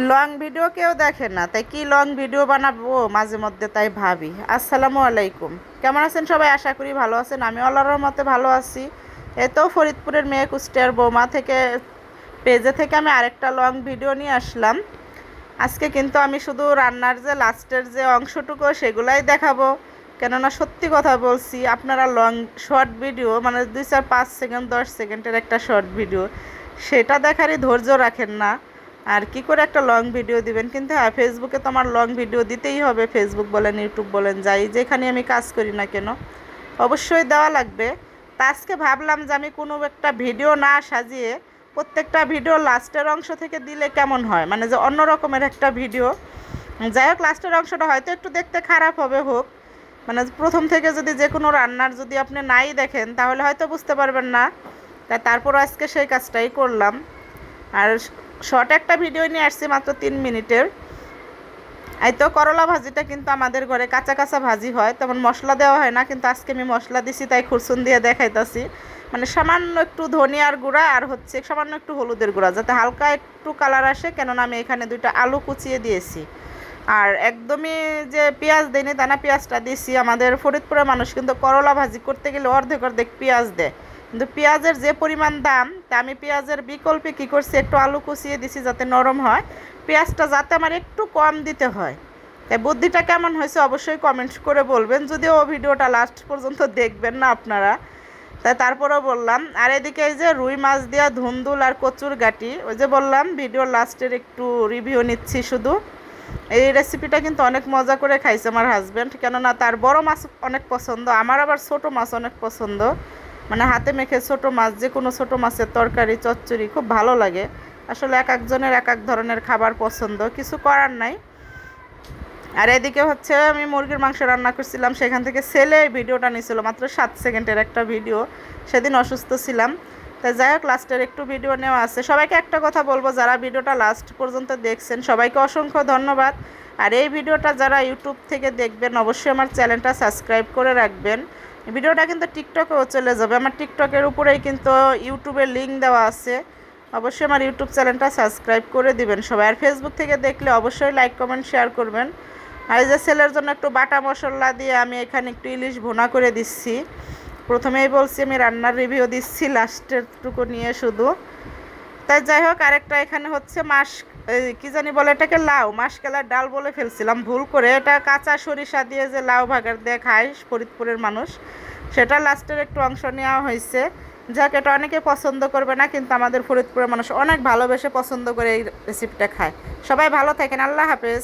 Long video কেউ দেখে না, তাই কি লং ভিডিও বানাবো মাঝে মধ্যে, তাই ভাবি। আসসালামু আলাইকুম, কেমন আছেন সবাই? আশা করি ভালো আছেন। আমি আল্লাহর রহমতে ভালো আছি। তো ফরিদপুরের মেয়ে কুষ্টিয়ার বৌমা থেকে পেজে থেকে আমি আরেকটা লং ভিডিও নিয়ে আসলাম। আজকে কিন্তু আমি শুধু রান্নার যে লাস্টের যে অংশটুকু সেগুলাই দেখাবো, কেননা সত্যি কথা বলছি, আপনারা লং শর্ট ভিডিও মানে 2-4-5 সেকেন্ড 10 সেকেন্ডের একটা শর্ট ভিডিও সেটা দেখারই ধৈর্য রাখেন না। আর কি করে একটা লং ভিডিও দিবেন? কিন্তু হ্যাঁ, ফেসবুকে তো আমার লং ভিডিও দিতেই হবে। ফেসবুক বলেন, ইউটিউব বলেন, যাই যেখানে আমি কাজ করি না কেন অবশ্যই দেওয়া লাগবে। তা আজকে ভাবলাম যে আমি কোনো একটা ভিডিও না সাজিয়ে প্রত্যেকটা ভিডিও লাস্টের অংশ থেকে দিলে কেমন হয়, মানে যে অন্য রকমের একটা ভিডিও। যাই হোক, লাস্টের অংশটা হয়তো একটু দেখতে খারাপ হবে, হোক, মানে প্রথম থেকে যদি যে কোনো রান্নার যদি আপনি নাই দেখেন তাহলে হয়তো বুঝতে পারবেন না। তারপর আজকে সেই কাজটাই করলাম। আর শর্ট একটা ভিডিও নিয়ে আসছি মাত্র 3 মিনিটের। এই তো করলা ভাজিটা কিন্তু আমাদের ঘরে কাঁচা কাঁচা ভাজি হয়, তেমন মশলা দেওয়া হয় না, কিন্তু আজকে আমি মশলা দিছি তাই খুরসুন দিয়ে দেখাইতাছি। মানে সামান্য একটু ধনিয়ার গুঁড়া আর হচ্ছে সামান্য একটু হলুদের গুঁড়া, যাতে হালকা একটু কালার আসে, কেননা আমি এখানে 2টা আলু কুচিয়ে দিয়েছি। আর একদমই যে পেঁয়াজ দেয়নি তা না, পেঁয়াজটা দিয়েছি। আমাদের ফরিদপুরের মানুষ কিন্তু করলা ভাজি করতে গেলে অর্ধেক অর্ধেক পেঁয়াজ দেয়, কিন্তু পেঁয়াজের যে পরিমাণ দাম, তা আমি পেঁয়াজের বিকল্পে কী করছি, একটু আলু কুচিয়ে দিছি যাতে নরম হয়, পেঁয়াজটা যাতে আমার একটু কম দিতে হয়। তাই বুদ্ধিটা কেমন হয়েছে অবশ্যই কমেন্ট করে বলবেন, যদিও ভিডিওটা লাস্ট পর্যন্ত দেখবেন না আপনারা, তাই তারপরেও বললাম। আর এদিকে এই যে রুই মাছ দিয়া ধুন্দুল আর কচুর গাটি, ওই যে বললাম ভিডিও লাস্টের একটু রিভিউ নিচ্ছি শুধু। এই রেসিপিটা কিন্তু অনেক মজা করে খাইছে আমার হাজব্যান্ড, কেননা তার বড় মাছ অনেক পছন্দ, আমার আবার ছোট মাছ অনেক পছন্দ। মানে হাতে মেখে ছোট মাছ, যে কোনো ছোট মাছের তরকারি চচ্চড়ি খুব ভালো লাগে। আসলে এক একজনের এক এক ধরনের খাবার পছন্দ, কিছু করার নাই। আর এদিকে হচ্ছে আমি মুরগির মাংস রান্না করছিলাম, সেখান থেকে ছেলে ভিডিওটা নিয়েছিল, মাত্র 7 সেকেন্ডের একটা ভিডিও। সেদিন অসুস্থ ছিলাম, তাই যাই হোক লাস্টের একটু ভিডিও নেওয়া আছে। সবাইকে একটা কথা বলবো, যারা ভিডিওটা লাস্ট পর্যন্ত দেখছেন সবাইকে অসংখ্য ধন্যবাদ। আর এই ভিডিওটা যারা ইউটিউব থেকে দেখবেন অবশ্যই আমার চ্যানেলটা সাবস্ক্রাইব করে রাখবেন। ভিডিওটা কিন্তু টিকটকেও চলে যাবে, আমার টিকটকের উপরেই কিন্তু ইউটিউবের লিঙ্ক দেওয়া আছে। অবশ্যই আমার ইউটিউব চ্যানেলটা সাবস্ক্রাইব করে দিবেন সবাই। আর ফেসবুক থেকে দেখলে অবশ্যই লাইক কমেন্ট শেয়ার করবেন। আর এই যে ছেলের জন্য একটু বাটা মশলা দিয়ে আমি এখানে একটু ইলিশ ভুনা করে দিচ্ছি। প্রথমেই বলছি আমি রান্নার রিভিউ দিচ্ছি লাস্টেরটুকু নিয়ে শুধু। তাই যাই হোক, আরেকটা এখানে হচ্ছে কি জানি বলে এটাকে, লাউ মাসকলার ডাল বলে ফেলছিলাম ভুল করে। এটা কাঁচা সরিষা দিয়ে যে লাউ ভাগার দিয়ে খায় ফরিদপুরের মানুষ, সেটা লাস্টের একটু অংশ নেওয়া হয়েছে। যাক, এটা অনেকে পছন্দ করবে না, কিন্তু আমাদের ফরিদপুরের মানুষ অনেক ভালোবেসে পছন্দ করে এই রেসিপিটা খায়। সবাই ভালো থাকেন, আল্লাহ হাফেজ।